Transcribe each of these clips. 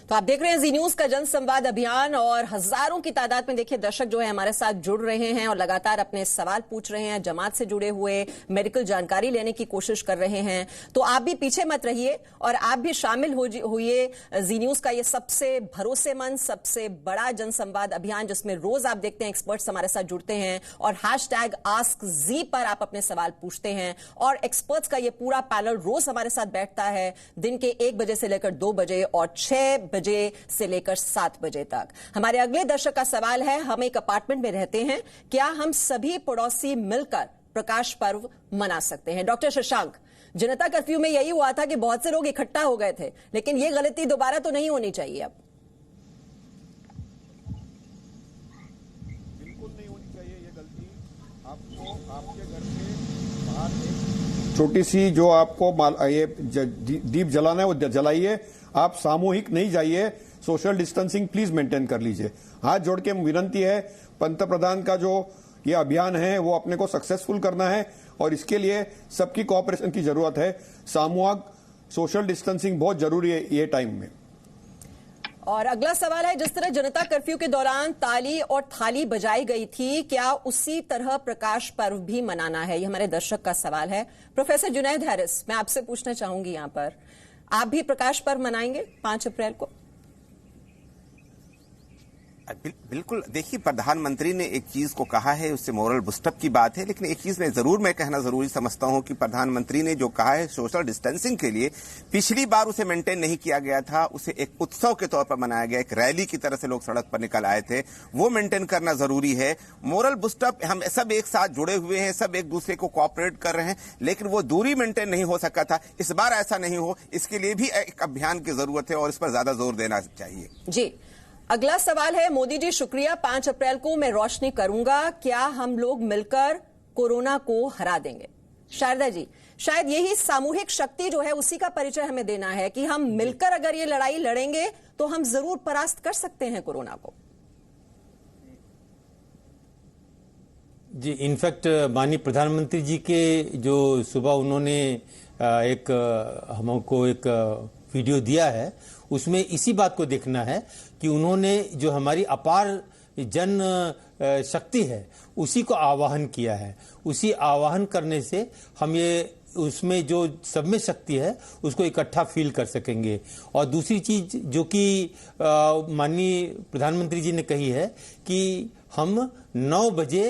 तो आप देख रहे हैं जी न्यूज का जन संवाद अभियान और हजारों की तादाद में देखिए दर्शक जो है हमारे साथ जुड़ रहे हैं और लगातार अपने सवाल पूछ रहे हैं, जमात से जुड़े हुए मेडिकल जानकारी लेने की कोशिश कर रहे हैं। तो आप भी पीछे मत रहिए और आप भी शामिल होइए जी न्यूज का ये सबसे भरोसेमंद, सबसे बड़ा जन संवाद अभियान, जिसमें रोज आप देखते हैं एक्सपर्ट्स हमारे साथ जुड़ते हैं और #AskZ पर आप अपने सवाल पूछते हैं और एक्सपर्ट्स का ये पूरा पैनल रोज हमारे साथ बैठता है दिन के 1 बजे से लेकर 2 बजे और 6 बजे से लेकर 7 बजे तक। हमारे अगले दर्शक का सवाल है, हम एक अपार्टमेंट में रहते हैं, क्या हम सभी पड़ोसी मिलकर प्रकाश पर्व मना सकते हैं? डॉक्टर शशांक, जनता कर्फ्यू में यही हुआ था कि बहुत से लोग इकट्ठा हो गए थे, लेकिन यह गलती दोबारा तो नहीं होनी चाहिए। अब बिल्कुल नहीं होनी चाहिए ये गलती। आपको आपके घर के बाहर छोटी सी जो आपको ये दीप जलाना है वो जलाइए, आप सामूहिक नहीं जाइए, सोशल डिस्टेंसिंग प्लीज मेंटेन कर लीजिए। हाथ जोड़ के विनंती है, पंतप्रधान का जो ये अभियान है वो अपने को सक्सेसफुल करना है और इसके लिए सबकी कोऑपरेशन की जरूरत है। सामूहिक सोशल डिस्टेंसिंग बहुत जरूरी है ये टाइम में। और अगला सवाल है, जिस तरह जनता कर्फ्यू के दौरान ताली और थाली बजाई गई थी, क्या उसी तरह प्रकाश पर्व भी मनाना है? ये हमारे दर्शक का सवाल है। प्रोफेसर जुनैद हैरिस, मैं आपसे पूछना चाहूंगी, यहां पर आप भी प्रकाश पर्व मनाएंगे 5 अप्रैल को? बिल्कुल। देखिए, प्रधानमंत्री ने एक चीज को कहा है, उससे मोरल बुस्टअप की बात है, लेकिन एक चीज मैं कहना जरूरी समझता हूं कि प्रधानमंत्री ने जो कहा है सोशल डिस्टेंसिंग के लिए, पिछली बार उसे मेंटेन नहीं किया गया था, उसे एक उत्सव के तौर पर मनाया गया, एक रैली की तरह से लोग सड़क पर निकल आए थे, वो मेंटेन करना जरूरी है। मोरल बुस्टअप, हम सब एक साथ जुड़े हुए हैं, सब एक दूसरे को कोऑपरेट कर रहे हैं, लेकिन वो दूरी मेंटेन नहीं हो सका था। इस बार ऐसा नहीं हो, इसके लिए भी एक अभियान की जरूरत है और इस पर ज्यादा जोर देना चाहिए। जी, अगला सवाल है, मोदी जी शुक्रिया, 5 अप्रैल को मैं रोशनी करूंगा, क्या हम लोग मिलकर कोरोना को हरा देंगे? शारदा जी, शायद यही सामूहिक शक्ति जो है उसी का परिचय हमें देना है कि हम मिलकर अगर ये लड़ाई लड़ेंगे तो हम जरूर परास्त कर सकते हैं कोरोना को। जी, इनफैक्ट माननीय प्रधानमंत्री जी के जो सुबह उन्होंने हमको एक वीडियो दिया है, उसमें इसी बात को देखना है कि उन्होंने जो हमारी अपार जन शक्ति है उसी को आवाहन किया है। उसी आवाहन करने से हम ये उसमें जो सब में शक्ति है उसको इकट्ठा फील कर सकेंगे। और दूसरी चीज जो कि माननीय प्रधानमंत्री जी ने कही है कि हम 9 बजे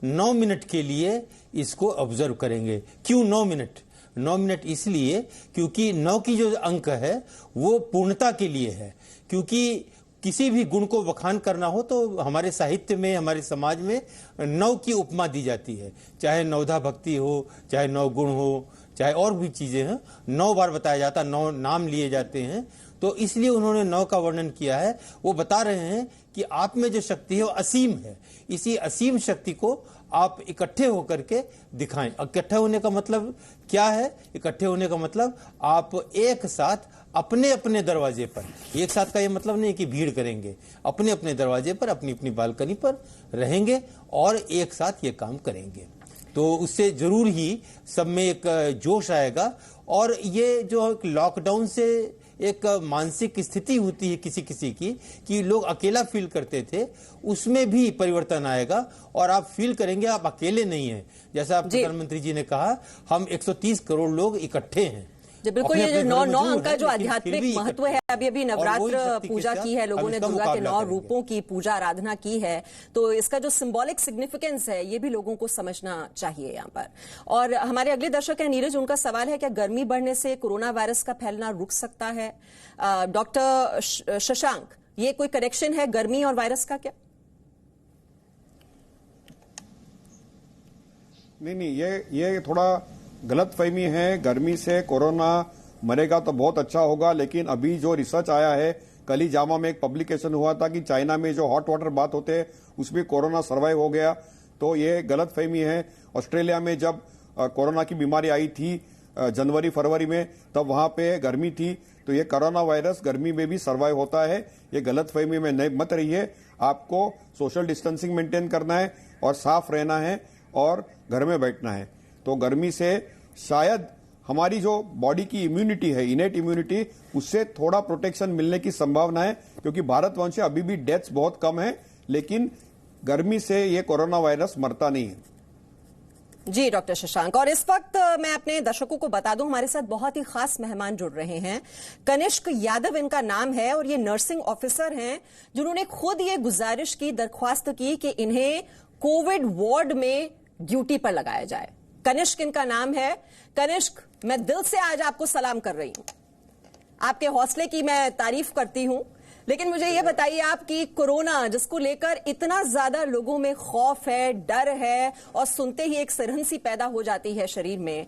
9 मिनट के लिए इसको ऑब्जर्व करेंगे। क्यों 9 मिनट? 9 मिनट इसलिए क्योंकि 9 की जो अंक है वो पूर्णता के लिए है। क्योंकि किसी भी गुण को बखान करना हो तो हमारे साहित्य में, हमारे समाज में 9 की उपमा दी जाती है, चाहे नवधा भक्ति हो, चाहे 9 गुण हो, चाहे और भी चीजें हैं, 9 बार बताया जाता, 9 नाम लिए जाते हैं। तो इसलिए उन्होंने 9 का वर्णन किया है। वो बता रहे हैं कि आप में जो शक्ति है वो असीम है, इसी असीम शक्ति को आप इकट्ठे होकर के दिखाएं। इकट्ठे होने का मतलब क्या है? इकट्ठे होने का मतलब आप एक साथ अपने अपने दरवाजे पर, एक साथ का ये मतलब नहीं कि भीड़ करेंगे, अपने अपने दरवाजे पर, अपनी अपनी बालकनी पर रहेंगे और एक साथ ये काम करेंगे। तो उससे जरूर ही सब में एक जोश आएगा। और ये जो लॉकडाउन से एक मानसिक स्थिति होती है किसी किसी की कि लोग अकेला फील करते थे, उसमें भी परिवर्तन आएगा और आप फील करेंगे आप अकेले नहीं हैं। जैसा आप प्रधानमंत्री जी ने कहा, हम 130 करोड़ लोग इकट्ठे हैं। जी बिल्कुल, ये जो 9 अंक का जो आध्यात्मिक महत्व है, अभी नवरात्र पूजा की है लोगों ने, दुर्गा के 9 रूपों की पूजा आराधना की है, तो इसका जो सिंबॉलिक सिग्निफिकेंस है ये भी लोगों को समझना चाहिए यहाँ पर। और हमारे अगले दर्शक हैं नीरज, उनका सवाल है, क्या गर्मी बढ़ने से कोरोना वायरस का फैलना रुक सकता है? डॉक्टर शशांक, ये कोई कनेक्शन है गर्मी और वायरस का क्या? नहीं, ये थोड़ा गलत फहमी है। गर्मी से कोरोना मरेगा तो बहुत अच्छा होगा, लेकिन अभी जो रिसर्च आया है, कल ही जामा में एक पब्लिकेशन हुआ था कि चाइना में जो हॉट वाटर बाथ होते हैं उसमें कोरोना सर्वाइव हो गया, तो ये गलत फहमी है। ऑस्ट्रेलिया में जब कोरोना की बीमारी आई थी जनवरी फरवरी में, तब वहां पे गर्मी थी, तो ये कोरोना वायरस गर्मी में भी सर्वाइव होता है। ये गलत फहमी में नहीं मत रहिए। आपको सोशल डिस्टेंसिंग मेंटेन करना है और साफ रहना है और घर में बैठना है। तो गर्मी से शायद हमारी जो बॉडी की इम्यूनिटी है, इनेट इम्यूनिटी, उससे थोड़ा प्रोटेक्शन मिलने की संभावना है, क्योंकि भारतवंश से अभी भी डेथ्स बहुत कम है, लेकिन गर्मी से ये कोरोना वायरस मरता नहीं है। जी डॉक्टर शशांक, और इस वक्त मैं अपने दर्शकों को बता दूं, हमारे साथ बहुत ही खास मेहमान जुड़ रहे हैं। कनिष्क यादव इनका नाम है और ये नर्सिंग ऑफिसर हैं, जिन्होंने खुद ये गुजारिश की, दरख्वास्त की कि इन्हें कोविड वार्ड में ड्यूटी पर लगाया जाए। कनिष्क इनका नाम है। कनिष्क, मैं दिल से आज आपको सलाम कर रही हूं, आपके हौसले की मैं तारीफ करती हूं, लेकिन मुझे यह बताइए आप कि कोरोना जिसको लेकर इतना ज्यादा लोगों में खौफ है, डर है, और सुनते ही एक सिरहन सी पैदा हो जाती है शरीर में,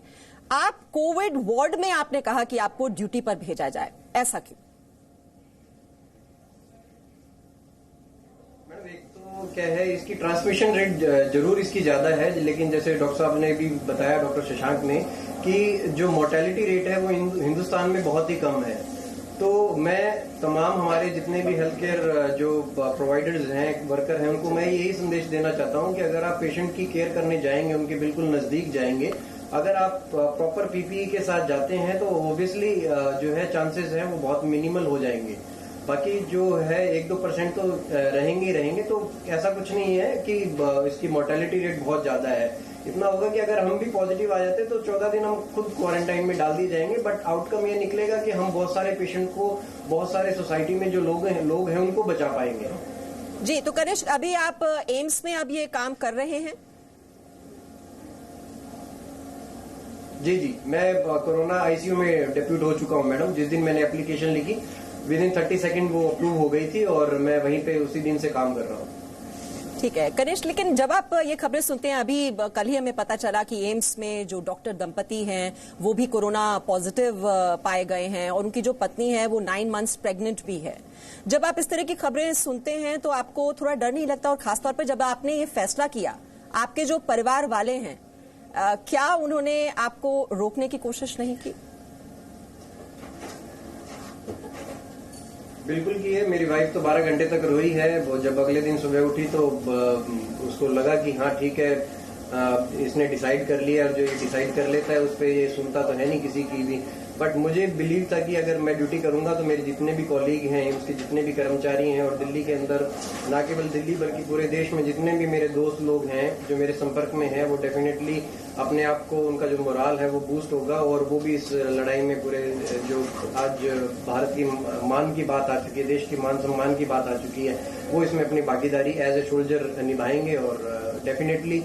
आप कोविड वार्ड में आपने कहा कि आपको ड्यूटी पर भेजा जाए, ऐसा क्यों? मैडम, एक तो क्या है, इसकी ट्रांसमिशन रेट जरूर इसकी ज्यादा है, लेकिन जैसे डॉक्टर साहब ने भी बताया, डॉक्टर शशांक ने, कि जो मोर्टेलिटी रेट है वो हिंदुस्तान में बहुत ही कम है। तो मैं तमाम हमारे जितने भी हेल्थ केयर जो प्रोवाइडर्स हैं, वर्कर हैं, उनको मैं यही संदेश देना चाहता हूं कि अगर आप पेशेंट की केयर करने जाएंगे, उनके बिल्कुल नजदीक जाएंगे, अगर आप प्रॉपर पीपीई के साथ जाते हैं तो ऑब्वियसली जो है चांसेस हैं वो बहुत मिनिमल हो जाएंगे। बाकी जो है 1-2% तो रहेंगे ही रहेंगे। तो ऐसा कुछ नहीं है कि इसकी मोर्टेलिटी रेट बहुत ज्यादा है। इतना होगा कि अगर हम भी पॉजिटिव आ जाते तो 14 दिन हम खुद क्वारंटाइन में डाल दिए जाएंगे, बट आउटकम ये निकलेगा कि हम बहुत सारे पेशेंट को, बहुत सारे सोसाइटी में जो लोग हैं उनको बचा पाएंगे। जी, तो कनिष्क, अभी आप एम्स में अब ये काम कर रहे हैं? जी, मैं कोरोना आईसीयू में डिप्यूट हो चुका हूं मैडम। जिस दिन मैंने एप्लीकेशन लिखी, विदिन 30 सेकंड वो अप्रूव हो गई थी और मैं वहीं पे उसी दिन से काम कर रहा हूं। ठीक है कनिष्क, लेकिन जब आप ये खबरें सुनते हैं, अभी कल ही हमें पता चला कि एम्स में जो डॉक्टर दंपति हैं वो भी कोरोना पॉजिटिव पाए गए हैं और उनकी जो पत्नी है वो 9 मंथ्स प्रेग्नेंट भी है। जब आप इस तरह की खबरें सुनते हैं तो आपको थोड़ा डर नहीं लगता? और खासतौर पर जब आपने ये फैसला किया, आपके जो परिवार वाले हैं, क्या उन्होंने आपको रोकने की कोशिश नहीं की? बिल्कुल की है। मेरी वाइफ तो 12 घंटे तक रोई है। वो जब अगले दिन सुबह उठी तो उसको लगा कि हाँ ठीक है, इसने डिसाइड कर लिया, और जो ये डिसाइड कर लेता है उस पर ये सुनता तो है नहीं किसी की भी। बट मुझे बिलीव था कि अगर मैं ड्यूटी करूंगा तो मेरे जितने भी कॉलीग हैं, उसके जितने भी कर्मचारी हैं, और दिल्ली के अंदर, ना केवल दिल्ली बल्कि पूरे देश में जितने भी मेरे दोस्त लोग हैं जो मेरे संपर्क में हैं, वो डेफिनेटली अपने आप को, उनका जो मोराल है वो बूस्ट होगा, और वो भी इस लड़ाई में पूरे, जो आज भारत की मान की बात आ चुकी है, देश की मान सम्मान की बात आ चुकी है, वो इसमें अपनी भागीदारी एज ए सोल्जर निभाएंगे। और डेफिनेटली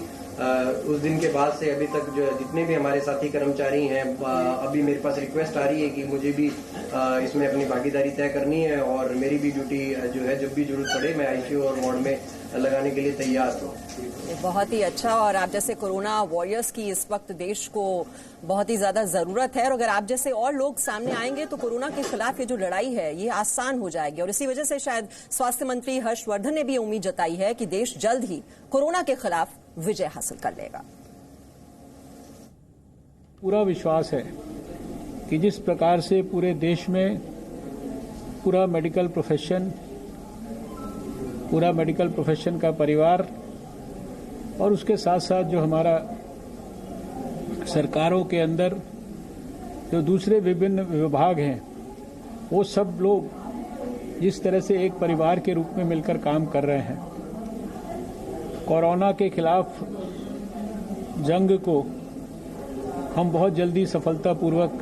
उस दिन के बाद से अभी तक जो जितने भी हमारे साथी कर्मचारी हैं, अभी मेरे पास रिक्वेस्ट आ रही है कि मुझे भी इसमें अपनी भागीदारी तय करनी है, और मेरी भी ड्यूटी जो है जब भी जरूरत पड़े मैं आईसीयू और वार्ड में लगाने के लिए तैयार हूँ। बहुत ही अच्छा। और आप जैसे कोरोना वॉरियर्स की इस वक्त देश को बहुत ही ज्यादा जरूरत है, और अगर आप जैसे और लोग सामने आएंगे तो कोरोना के खिलाफ ये जो लड़ाई है ये आसान हो जाएगी। और इसी वजह से शायद स्वास्थ्य मंत्री हर्षवर्धन ने भी उम्मीद जताई है कि देश जल्द ही कोरोना के खिलाफ विजय हासिल कर लेगा। पूरा विश्वास है कि जिस प्रकार से पूरे देश में पूरा मेडिकल प्रोफेशन का परिवार, और उसके साथ साथ जो हमारा सरकारों के अंदर जो दूसरे विभिन्न विभाग हैं, वो सब लोग जिस तरह से एक परिवार के रूप में मिलकर काम कर रहे हैं, कोरोना के खिलाफ जंग को हम बहुत जल्दी सफलतापूर्वक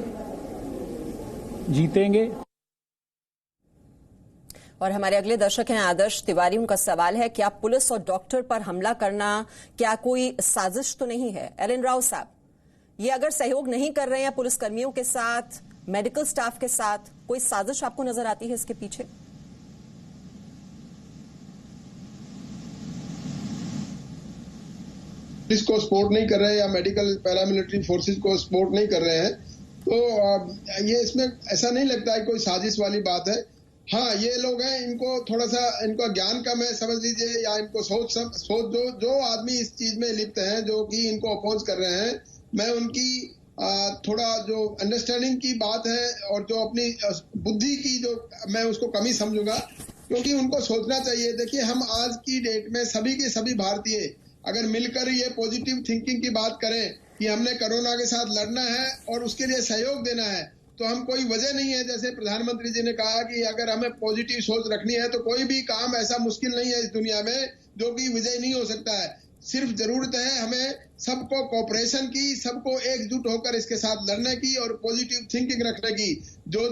जीतेंगे। और हमारे अगले दर्शक हैं आदर्श तिवारी, उनका सवाल है, क्या पुलिस और डॉक्टर पर हमला करना क्या कोई साजिश तो नहीं है? एलन राव साहब, ये अगर सहयोग नहीं कर रहे हैं पुलिस कर्मियों के साथ, मेडिकल स्टाफ के साथ, कोई साजिश आपको नजर आती है इसके पीछे? पुलिस को सपोर्ट नहीं कर रहे हैं या मेडिकल पैरामिलिट्री फोर्सेस को सपोर्ट नहीं कर रहे हैं, तो ये इसमें ऐसा नहीं लगता है कोई साजिश वाली बात है। हाँ, ये लोग हैं, इनको थोड़ा सा इनका ज्ञान कम है समझ लीजिए, या इनको सोच जो आदमी इस चीज में लिप्त हैं, जो कि इनको अपोज कर रहे हैं, मैं उनकी थोड़ा जो अंडरस्टैंडिंग की बात है और जो अपनी बुद्धि की जो मैं उसको कमी समझूंगा, क्योंकि उनको सोचना चाहिए। देखिए, हम आज की डेट में सभी के सभी भारतीय अगर मिलकर ये पॉजिटिव थिंकिंग की बात करें कि हमने कोरोना के साथ लड़ना है और उसके लिए सहयोग देना है, तो हम कोई वजह नहीं है, जैसे प्रधानमंत्री जी ने कहा कि अगर हमें पॉजिटिव सोच रखनी है तो कोई भी काम ऐसा मुश्किल नहीं है इस दुनिया में जो कि विजय नहीं हो सकता है। सिर्फ जरूरत है हमें सबको कोऑपरेशन की, सबको एकजुट होकर इसके साथ लड़ने की और पॉजिटिव थिंकिंग रखने की। जो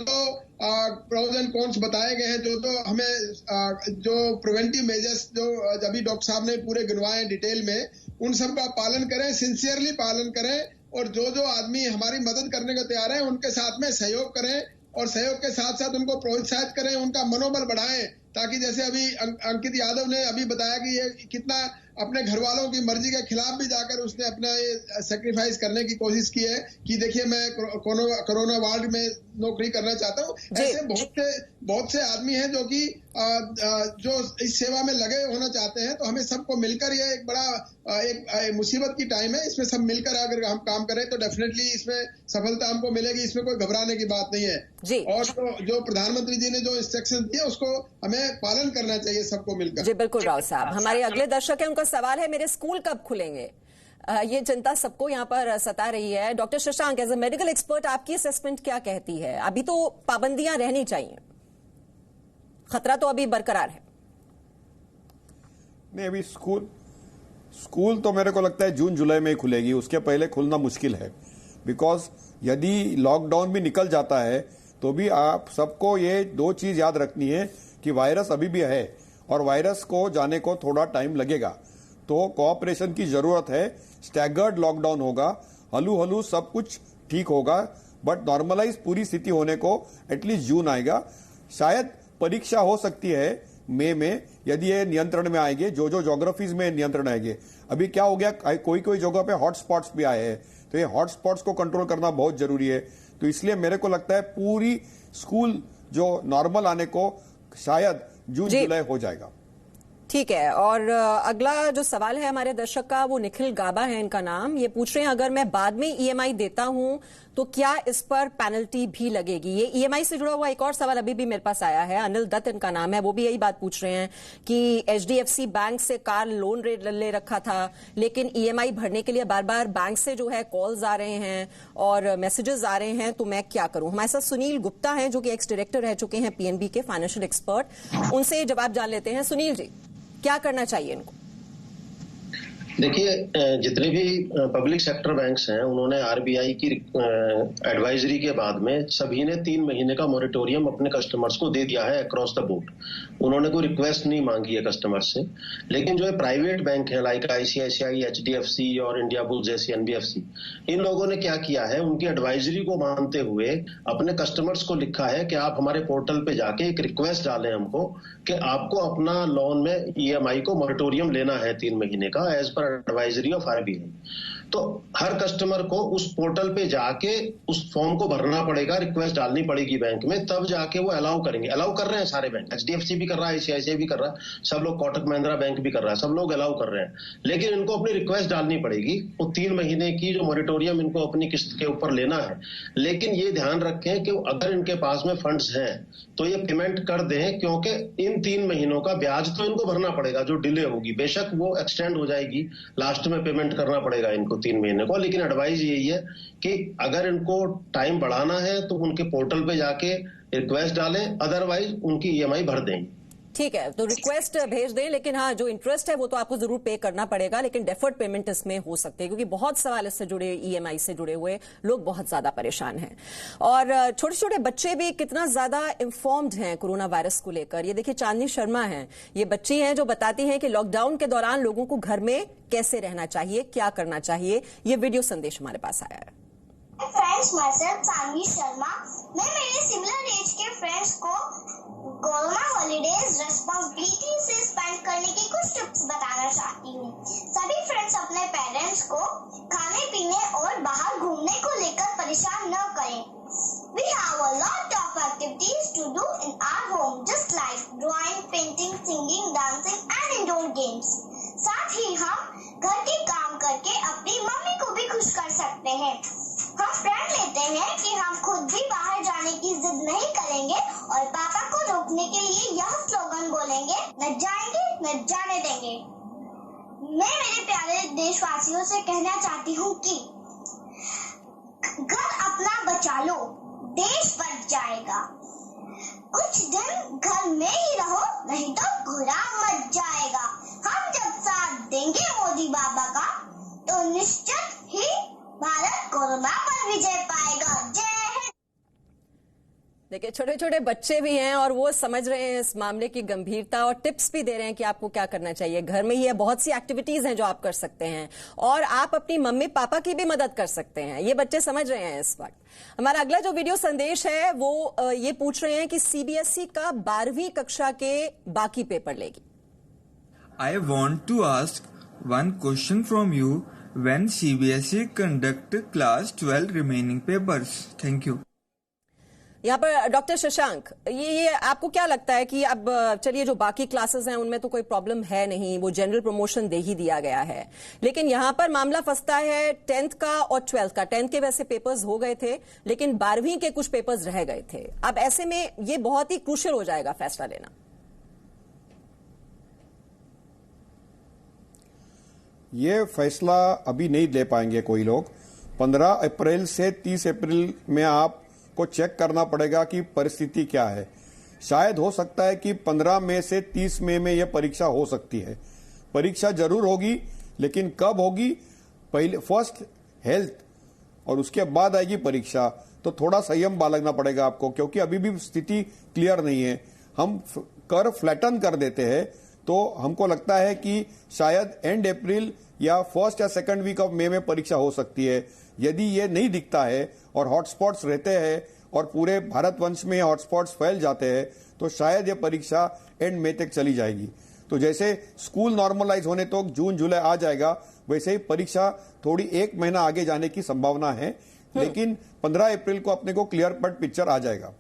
प्रोज एंड कॉन्स बताए गए हैं, जो हमें जो प्रिवेंटिव मेजर्स जो अभी डॉक्टर साहब ने पूरे गिनवाए डिटेल में, उन सब का पालन करें, सिंसियरली पालन करें और जो आदमी हमारी मदद करने को तैयार है उनके साथ में सहयोग करें और सहयोग के साथ साथ उनको प्रोत्साहित करें, उनका मनोबल बढ़ाएं, ताकि जैसे अभी अंकित यादव ने अभी बताया कि ये कितना अपने घर वालों की मर्जी के खिलाफ भी जाकर उसने अपना ये सेक्रीफाइस करने की कोशिश की है कि देखिए मैं कोरोना वार्ड में नौकरी करना चाहता हूँ। ऐसे बहुत से आदमी हैं जो कि जो इस सेवा में लगे होना चाहते हैं। तो हमें सबको मिलकर ये एक बड़ा एक मुसीबत की टाइम है, इसमें सब मिलकर अगर हम काम करें तो डेफिनेटली इसमें सफलता हमको मिलेगी, इसमें कोई घबराने की बात नहीं है जी। और जो प्रधानमंत्री जी ने जो इंस्ट्रक्शन दिए उसको हमें पालन करना चाहिए सबको मिलकर। जी बिल्कुल राव साहब। हमारे अगले दर्शक है, उनका सवाल है मेरे स्कूल कब खुलेंगे? ये चिंता सबको यहाँ पर सता रही है। Doctor Shashank, as a medical expert आपकी असेसमेंट क्या कहती है? अभी तो पाबंदियां रहनी चाहिए, खतरा तो अभी बरकरार है। नहीं, अभी स्कूल तो मेरे को लगता है जून जुलाई में ही खुलेगी, उसके पहले खुलना मुश्किल है। बिकॉज यदि लॉकडाउन भी निकल जाता है तो भी आप सबको ये दो चीज याद रखनी है कि वायरस अभी भी है और वायरस को जाने को थोड़ा टाइम लगेगा। तो कोऑपरेशन की जरूरत है। स्टैगर्ड लॉकडाउन होगा, हलू हलू सब कुछ ठीक होगा, बट नॉर्मलाइज पूरी स्थिति होने को एटलीस्ट जून आएगा। शायद परीक्षा हो सकती है मई में, यदि ये नियंत्रण में आएंगे, जो ज्योग्राफीज में नियंत्रण आएंगे। अभी क्या हो गया, कोई जगह पे हॉटस्पॉट्स भी आए हैं, तो ये हॉटस्पॉट्स को कंट्रोल करना बहुत जरूरी है। तो इसलिए मेरे को लगता है पूरी स्कूल जो नॉर्मल आने को शायद जून जुलाई हो जाएगा। ठीक है। और अगला जो सवाल है हमारे दर्शक का, वो निखिल गाबा है इनका नाम। ये पूछ रहे हैं अगर मैं बाद में ईएमआई देता हूं तो क्या इस पर पेनल्टी भी लगेगी? ये ईएमआई से जुड़ा हुआ एक और सवाल अभी भी मेरे पास आया है। अनिल दत्त इनका नाम है, वो भी यही बात पूछ रहे हैं कि एचडीएफसी बैंक से कार लोन ले रखा था, लेकिन ईएमआई भरने के लिए बार बार बैंक से जो है कॉल्स आ रहे हैं और मैसेजेस आ रहे हैं, तो मैं क्या करूं? हमारे साथ सुनील गुप्ता हैं जो कि एक्स डायरेक्टर रह चुके हैं पीएनबी के, फाइनेंशियल एक्सपर्ट। उनसे जवाब जान लेते हैं। सुनील जी, क्या करना चाहिए इनको? देखिए, जितने भी पब्लिक सेक्टर बैंक्स हैं उन्होंने आरबीआई की एडवाइजरी के बाद में सभी ने 3 महीने का मॉरेटोरियम अपने कस्टमर्स को दे दिया है अक्रॉस द बोर्ड। उन्होंने कोई रिक्वेस्ट नहीं मांगी है कस्टमर से। लेकिन जो है प्राइवेट बैंक है लाइक आईसीआईसीआई, एचडीएफसी और इंडिया बुल्स जैसी एनबीएफसी, इन लोगों ने क्या किया है, उनकी एडवाइजरी को मानते हुए अपने कस्टमर्स को लिखा है कि आप हमारे पोर्टल पे जाके एक रिक्वेस्ट डालें हमको कि आपको अपना लोन में ईएमआई को मॉरेटोरियम लेना है 3 महीने का as per advisory of RBI. तो हर कस्टमर को उस पोर्टल पे जाके उस फॉर्म को भरना पड़ेगा, रिक्वेस्ट डालनी पड़ेगी बैंक में, तब जाके वो अलाउ करेंगे। अलाउ कर रहे हैं सारे बैंक, एचडीएफसी भी कर रहा है, आईसीआईसीआई भी कर रहा है, सब लोग, कोटक महिंद्रा बैंक भी कर रहा है, सब लोग अलाउ कर रहे हैं। लेकिन इनको अपनी रिक्वेस्ट डालनी पड़ेगी। वो 3 महीने की जो मॉरेटोरियम इनको अपनी किस्त के ऊपर लेना है। लेकिन ये ध्यान रखें कि अगर इनके पास में फंड्स हैं तो ये पेमेंट कर दें, क्योंकि इन 3 महीनों का ब्याज तो इनको भरना पड़ेगा जो डिले होगी। बेशक वो एक्सटेंड हो जाएगी, लास्ट में पेमेंट करना पड़ेगा इनको 3 महीने को। लेकिन एडवाइस यही है कि अगर इनको टाइम बढ़ाना है तो उनके पोर्टल पे जाके रिक्वेस्ट डालें, अदरवाइज उनकी ईएमआई भर दें। ठीक है, तो रिक्वेस्ट भेज दें, लेकिन हाँ जो इंटरेस्ट है वो तो आपको जरूर पे करना पड़ेगा, लेकिन डेफर्ड पेमेंट इसमें हो सकते हैं, क्योंकि बहुत सवाल इससे जुड़े, ईएमआई से जुड़े हुए लोग बहुत ज्यादा परेशान हैं। और छोटे छोटे बच्चे भी कितना ज्यादा इंफॉर्म्ड हैं कोरोना वायरस को लेकर। ये देखिए चांदनी शर्मा हैं, ये बच्ची हैं जो बताती हैं कि लॉकडाउन के दौरान लोगों को घर में कैसे रहना चाहिए, क्या करना चाहिए। ये वीडियो संदेश हमारे पास आया है। फ्रेंड्स, myself चांदनी शर्मा। मैं मेरे सिमिलर एज के फ्रेंड्स को कोरोना हॉलीडेज रेस्पॉन्सिबिलिटी से स्पेंड करने की कुछ टिप्स बताना चाहती हूँ। सभी फ्रेंड्स अपने पेरेंट्स को खाने पीने और बाहर घूमने को लेकर परेशान न करें। We have a lot of activities to do in our home, just like drawing, painting, singing, dancing and indoor games. साथ ही हम घर के काम करके अपनी मम्मी को भी खुश कर सकते हैं। हम प्रण लेते हैं कि हम खुद भी बाहर जाने की जिद नहीं करेंगे और पापा को रोकने के लिए यह स्लोगन बोलेंगे, न जाएंगे न जाने देंगे। मैं मेरे प्यारे देशवासियों से कहना चाहती हूँ कि घर अपना बचा लो, देश बच जाएगा। कुछ दिन घर में ही रहो, नहीं तो गुलाम मच जाएगा। हम जब साथ देंगे मोदी बाबा का, तो निश्चित ही भारत कोरोना पर विजय पाएगा। जय हिंद। देखिए, छोटे छोटे बच्चे भी हैं और वो समझ रहे हैं इस मामले की गंभीरता और टिप्स भी दे रहे हैं कि आपको क्या करना चाहिए। घर में ही है, बहुत सी एक्टिविटीज हैं जो आप कर सकते हैं और आप अपनी मम्मी पापा की भी मदद कर सकते हैं। ये बच्चे समझ रहे हैं इस वक्त। हमारा अगला जो वीडियो संदेश है वो ये पूछ रहे हैं कि सीबीएसई का 12वीं कक्षा के बाकी पेपर लेगी। I want to ask one question from you. When CBSE conduct class 12 remaining papers? Thank you. यहाँ पर डॉक्टर शशांक, ये आपको क्या लगता है कि अब चलिए जो बाकी क्लासेस हैं उनमें तो कोई प्रॉब्लम है नहीं, वो जनरल प्रमोशन दे ही दिया गया है, लेकिन यहाँ पर मामला फंसता है 10th का और 12th का। 10th के वैसे पेपर्स हो गए थे लेकिन 12वीं के कुछ पेपर्स रह गए थे। अब ऐसे में ये बहुत ही क्रूशियल हो जाएगा फैसला लेना। ये फैसला अभी नहीं ले पाएंगे कोई लोग। 15 अप्रैल से 30 अप्रैल में आप को चेक करना पड़ेगा कि परिस्थिति क्या है। शायद हो सकता है कि 15 मई से 30 मई में यह परीक्षा हो सकती है। परीक्षा जरूर होगी, लेकिन कब होगी, पहले फर्स्ट हेल्थ और उसके बाद आएगी परीक्षा, तो थोड़ा संयम बालना पड़ेगा आपको, क्योंकि अभी भी स्थिति क्लियर नहीं है। हम कर फ्लैटन कर देते हैं तो हमको लगता है कि शायद एंड अप्रैल या फर्स्ट या सेकंड वीक ऑफ मई में परीक्षा हो सकती है। यदि ये नहीं दिखता है और हॉटस्पॉट्स रहते हैं और पूरे भारतवर्ष में हॉटस्पॉट्स फैल जाते हैं तो शायद ये परीक्षा एंड मई तक चली जाएगी। तो जैसे स्कूल नॉर्मलाइज होने तो जून जुलाई आ जाएगा, वैसे ही परीक्षा थोड़ी 1 महीना आगे जाने की संभावना है, लेकिन 15 अप्रैल को अपने को क्लियर कट पिक्चर आ जाएगा।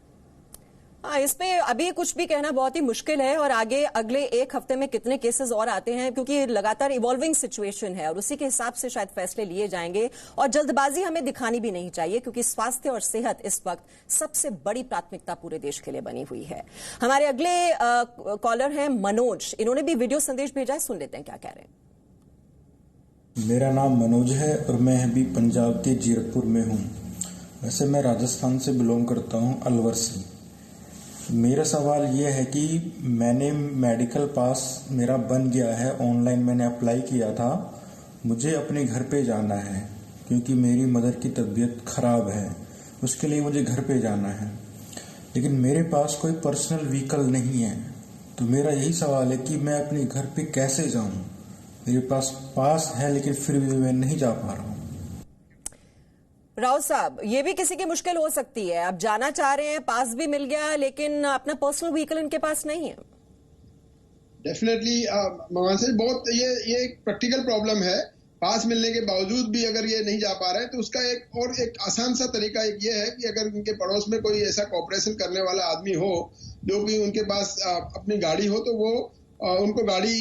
इस पे अभी कुछ भी कहना बहुत ही मुश्किल है और आगे अगले 1 हफ्ते में कितने केसेस और आते हैं, क्योंकि लगातार इवॉल्विंग सिचुएशन है और उसी के हिसाब से शायद फैसले लिए जाएंगे। और जल्दबाजी हमें दिखानी भी नहीं चाहिए, क्योंकि स्वास्थ्य और सेहत इस वक्त सबसे बड़ी प्राथमिकता पूरे देश के लिए बनी हुई है। हमारे अगले कॉलर हैं मनोज, इन्होंने भी वीडियो संदेश भेजा है, सुन लेते हैं क्या कह रहे हैं। मेरा नाम मनोज है और मैं अभी पंजाब के जीरकपुर में हूँ। वैसे मैं राजस्थान से बिलोंग करता हूँ, अलवर से। मेरा सवाल ये है कि मैंने मेडिकल पास मेरा बन गया है, ऑनलाइन मैंने अप्लाई किया था। मुझे अपने घर पे जाना है क्योंकि मेरी मदर की तबीयत खराब है, उसके लिए मुझे घर पे जाना है, लेकिन मेरे पास कोई पर्सनल व्हीकल नहीं है। तो मेरा यही सवाल है कि मैं अपने घर पे कैसे जाऊं। मेरे पास है लेकिन फिर भी मैं नहीं जा पा रहा हूँ। राव साहब, ये भी किसी की मुश्किल हो सकती है। आप जाना चाह रहे हैं, पास भी मिल गया, लेकिन अपना पर्सनल व्हीकल इनके पास नहीं है। डेफिनेटली ममान से बहुत ये एक प्रैक्टिकल प्रॉब्लम है। पास मिलने के बावजूद भी अगर ये नहीं जा पा रहे हैं तो उसका एक आसान सा तरीका ये है कि अगर उनके पड़ोस में कोई ऐसा कॉपरेशन करने वाला आदमी हो जो कि उनके पास अपनी गाड़ी हो, तो वो उनको गाड़ी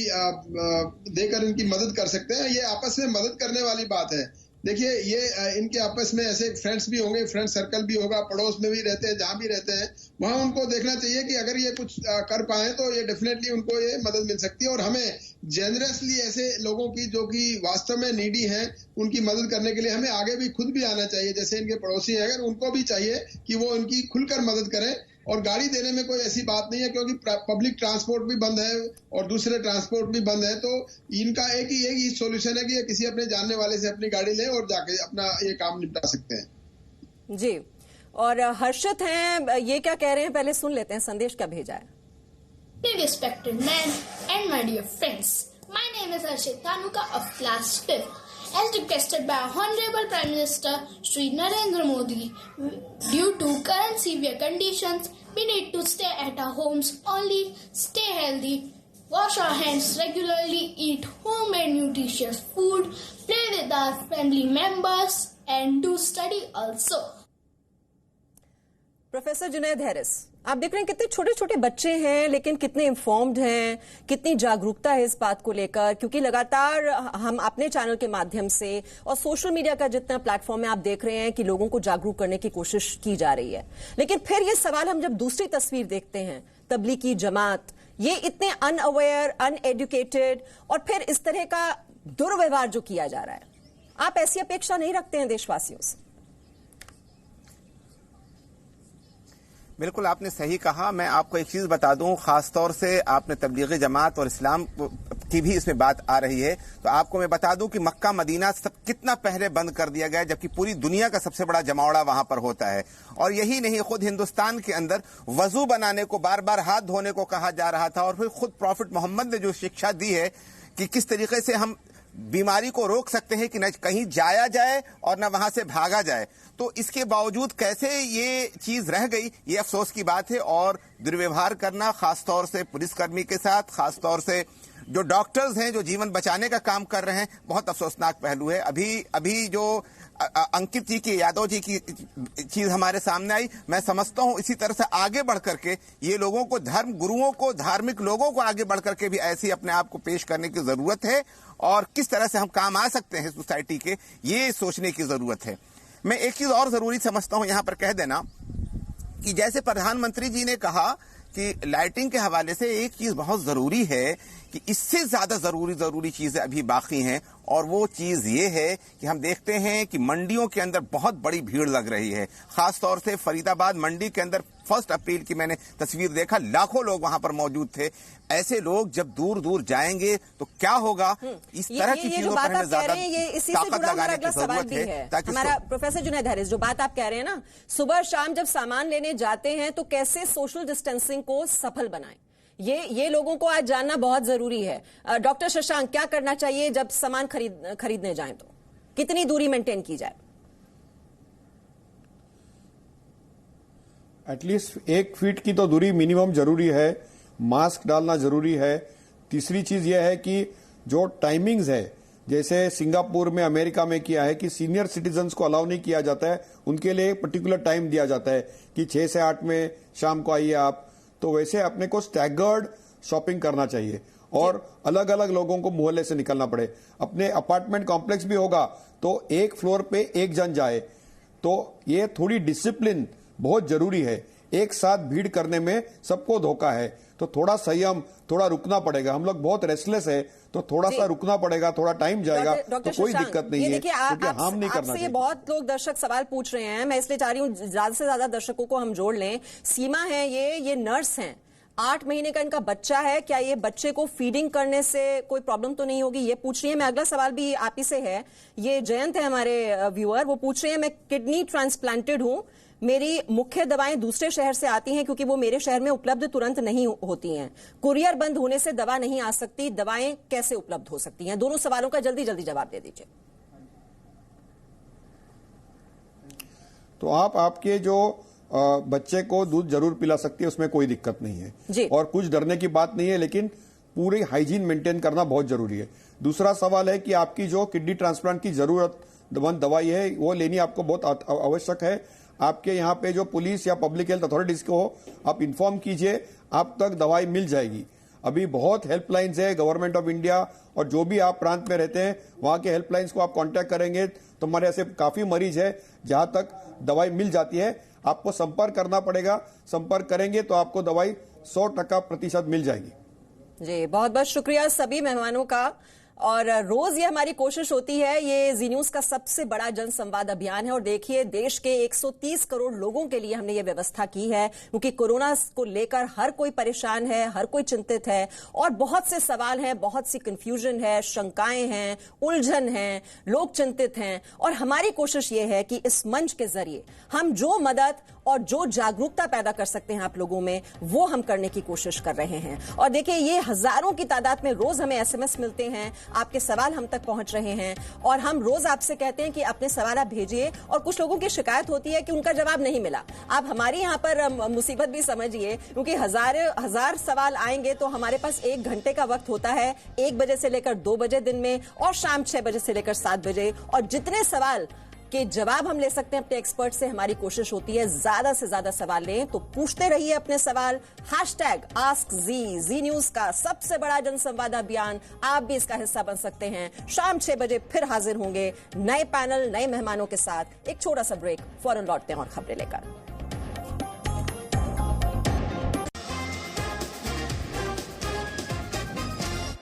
देकर इनकी मदद कर सकते हैं। ये आपस में मदद करने वाली बात है। देखिए, ये इनके आपस में ऐसे फ्रेंड्स भी होंगे, फ्रेंड सर्कल भी होगा, पड़ोस में भी रहते हैं, जहां भी रहते हैं वहां उनको देखना चाहिए कि अगर ये कुछ कर पाए तो ये डेफिनेटली उनको ये मदद मिल सकती है। और हमें जेनरसली ऐसे लोगों की जो कि वास्तव में नीडी हैं उनकी मदद करने के लिए हमें आगे भी खुद भी आना चाहिए। जैसे इनके पड़ोसी हैं, अगर उनको भी चाहिए कि वो इनकी खुलकर मदद करें। और गाड़ी देने में कोई ऐसी बात नहीं है, क्योंकि पब्लिक ट्रांसपोर्ट भी बंद है और दूसरे ट्रांसपोर्ट भी बंद है। तो इनका एक ही सॉल्यूशन है कि ये किसी अपने जानने वाले से अपनी गाड़ी लें और जाके अपना ये काम निपटा सकते हैं। जी, और हर्षित हैं, ये क्या कह रहे हैं, पहले सुन लेते हैं संदेश क्या भेजा है। Respected men and my dear friends, my name is Harshit Dhanuka of class 5th. As requested by Honorable Prime Minister Shri Narendra Modi, due to current severe conditions, we need to stay at our homes only, stay healthy, wash our hands regularly, eat homemade nutritious food, play with our family members, and do study also. Professor Junaid Harris, आप देख रहे हैं कितने छोटे छोटे बच्चे हैं लेकिन कितने इन्फॉर्म्ड हैं, कितनी जागरूकता है इस बात को लेकर, क्योंकि लगातार हम अपने चैनल के माध्यम से और सोशल मीडिया का जितना प्लेटफॉर्म है आप देख रहे हैं कि लोगों को जागरूक करने की कोशिश की जा रही है। लेकिन फिर ये सवाल हम जब दूसरी तस्वीर देखते हैं, तबलीगी जमात, ये इतने अनअवेयर, अनएडुकेटेड और फिर इस तरह का दुर्व्यवहार जो किया जा रहा है, आप ऐसी अपेक्षा नहीं रखते हैं देशवासियों से? बिल्कुल आपने सही कहा। मैं आपको एक चीज बता दूं, खासतौर से आपने तबलीगी जमात और इस्लाम की भी इसमें बात आ रही है, तो आपको मैं बता दूं कि मक्का मदीना सब कितना पहले बंद कर दिया गया, जबकि पूरी दुनिया का सबसे बड़ा जमावड़ा वहां पर होता है। और यही नहीं, खुद हिंदुस्तान के अंदर वजू बनाने को, बार बार हाथ धोने को कहा जा रहा था, और फिर खुद प्रॉफिट मोहम्मद ने जो शिक्षा दी है कि किस तरीके से हम बीमारी को रोक सकते हैं कि न कहीं जाया जाए और न वहां से भागा जाए, तो इसके बावजूद कैसे ये चीज रह गई, ये अफसोस की बात है। और दुर्व्यवहार करना खासतौर से पुलिसकर्मी के साथ, खासतौर से जो डॉक्टर्स हैं जो जीवन बचाने का काम कर रहे हैं, बहुत अफसोसनाक पहलू है। अभी जो अंकित जी की, यादव जी की चीज हमारे सामने आई, मैं समझता हूं इसी तरह से आगे बढ़ करके ये लोगों को, धर्म गुरुओं को, धार्मिक लोगों को आगे बढ़ करके भी ऐसी अपने आप को पेश करने की जरूरत है, और किस तरह से हम काम आ सकते हैं सोसाइटी के, ये सोचने की जरूरत है। मैं एक चीज और जरूरी समझता हूं यहां पर कह देना कि जैसे प्रधानमंत्री जी ने कहा कि लाइटिंग के हवाले से एक चीज बहुत जरूरी है कि इससे ज्यादा जरूरी चीजें अभी बाकी हैं, और वो चीज ये है कि हम देखते हैं कि मंडियों के अंदर बहुत बड़ी भीड़ लग रही है। खासतौर से फरीदाबाद मंडी के अंदर 1 अप्रैल की मैंने तस्वीर देखा, लाखों लोग वहां पर मौजूद थे। ऐसे लोग जब दूर दूर जाएंगे तो क्या होगा, इस तरह की चीजों पर हमें ज्यादा ताकत लगाने की जरूरत है। ताकि हमारा प्रोफेसर जुनैद हारिस, जो बात आप कह रहे हैं ना, सुबह शाम जब सामान लेने जाते हैं तो कैसे सोशल डिस्टेंसिंग को सफल बनाएं, ये लोगों को आज जानना बहुत जरूरी है। डॉक्टर शशांक, क्या करना चाहिए जब सामान खरीदने जाएं तो कितनी दूरी मेंटेन की जाए? एटलीस्ट 1 फीट की तो दूरी मिनिमम जरूरी है, मास्क डालना जरूरी है। तीसरी चीज यह है कि जो टाइमिंग्स है, जैसे सिंगापुर में, अमेरिका में किया है कि सीनियर सिटीजन्स को अलाउ नहीं किया जाता है, उनके लिए पर्टिकुलर टाइम दिया जाता है कि 6 से 8 में शाम को आइए आप। तो वैसे अपने को स्टैगर्ड शॉपिंग करना चाहिए और अलग अलग लोगों को मोहल्ले से निकलना पड़े। अपने अपार्टमेंट कॉम्प्लेक्स भी होगा तो एक फ्लोर पे एक जन जाए, तो ये थोड़ी डिसिप्लिन बहुत जरूरी है। एक साथ भीड़ करने में सबको धोखा है, तो थोड़ा संयम, थोड़ा रुकना पड़ेगा। हम लोग बहुत रेस्टलेस है, तो थोड़ा सा रुकना पड़ेगा, थोड़ा टाइम जाएगा, तो कोई दिक्कत नहीं है, क्योंकि हार्म नहीं करना चाहिए। बहुत लोग दर्शक सवाल पूछ रहे हैं, मैं इसलिए चाह रही हूँ ज्यादा से ज्यादा दर्शकों को हम जोड़ लें। सीमा है, ये नर्स हैं, 8 महीने का इनका बच्चा है, क्या ये बच्चे को फीडिंग करने से कोई प्रॉब्लम तो नहीं होगी, ये पूछ रही है। मैं अगला सवाल भी आप ही से है, ये जयंत है हमारे व्यूअर, वो पूछ रहे हैं मैं किडनी ट्रांसप्लांटेड हूं, मेरी मुख्य दवाएं दूसरे शहर से आती हैं क्योंकि वो मेरे शहर में उपलब्ध तुरंत नहीं होती हैं, कुरियर बंद होने से दवा नहीं आ सकती, दवाएं कैसे उपलब्ध हो सकती हैं? दोनों सवालों का जल्दी जल्दी जवाब दे दीजिए। तो आपके जो बच्चे को दूध जरूर पिला सकती है, उसमें कोई दिक्कत नहीं है जी। और कुछ डरने की बात नहीं है, लेकिन पूरी हाइजीन मेंटेन करना बहुत जरूरी है। दूसरा सवाल है कि आपकी जो किडनी ट्रांसप्लांट की जरूरतमंद दवाई है वो लेनी आपको बहुत आवश्यक है। आपके यहाँ पे जो पुलिस या पब्लिक हेल्थ अथॉरिटीज को आप इन्फॉर्म कीजिए, आप तक दवाई मिल जाएगी। अभी बहुत हेल्पलाइंस है गवर्नमेंट ऑफ इंडिया, और जो भी आप प्रांत में रहते हैं वहां के हेल्पलाइंस को आप कांटेक्ट करेंगे तो हमारे ऐसे काफी मरीज है जहां तक दवाई मिल जाती है। आपको संपर्क करना पड़ेगा, संपर्क करेंगे तो आपको दवाई 100% मिल जाएगी। जी, बहुत बहुत शुक्रिया सभी मेहमानों का। और रोज ये हमारी कोशिश होती है, ये जी न्यूज का सबसे बड़ा जन संवाद अभियान है, और देखिए देश के 130 करोड़ लोगों के लिए हमने ये व्यवस्था की है, क्योंकि कोरोना को लेकर हर कोई परेशान है, हर कोई चिंतित है, और बहुत से सवाल हैं, बहुत सी कंफ्यूजन है, शंकाएं हैं, उलझन है, लोग चिंतित हैं। और हमारी कोशिश ये है कि इस मंच के जरिए हम जो मदद और जो जागरूकता पैदा कर सकते हैं आप लोगों में, वो हम करने की कोशिश कर रहे हैं। और देखिए ये हजारों की तादाद में रोज हमें SMS मिलते हैं, आपके सवाल हम तक पहुंच रहे हैं, और हम रोज आपसे कहते हैं कि अपने सवाल आप भेजिए। और कुछ लोगों की शिकायत होती है कि उनका जवाब नहीं मिला। आप हमारी यहाँ पर मुसीबत भी समझिए, क्योंकि हजार सवाल आएंगे तो हमारे पास 1 घंटे का वक्त होता है, 1 बजे से लेकर 2 बजे दिन में, और शाम 6 बजे से लेकर 7 बजे। और जितने सवाल के जवाब हम ले सकते हैं अपने एक्सपर्ट से, हमारी कोशिश होती है ज्यादा से ज्यादा सवाल लें। तो पूछते रहिए अपने सवाल। #AskZee, जी न्यूज का सबसे बड़ा जनसंवाद अभियान, आप भी इसका हिस्सा बन सकते हैं। शाम 6 बजे फिर हाजिर होंगे नए पैनल, नए मेहमानों के साथ। एक छोटा सा ब्रेक, फौरन लौटते हैं और खबरें लेकर।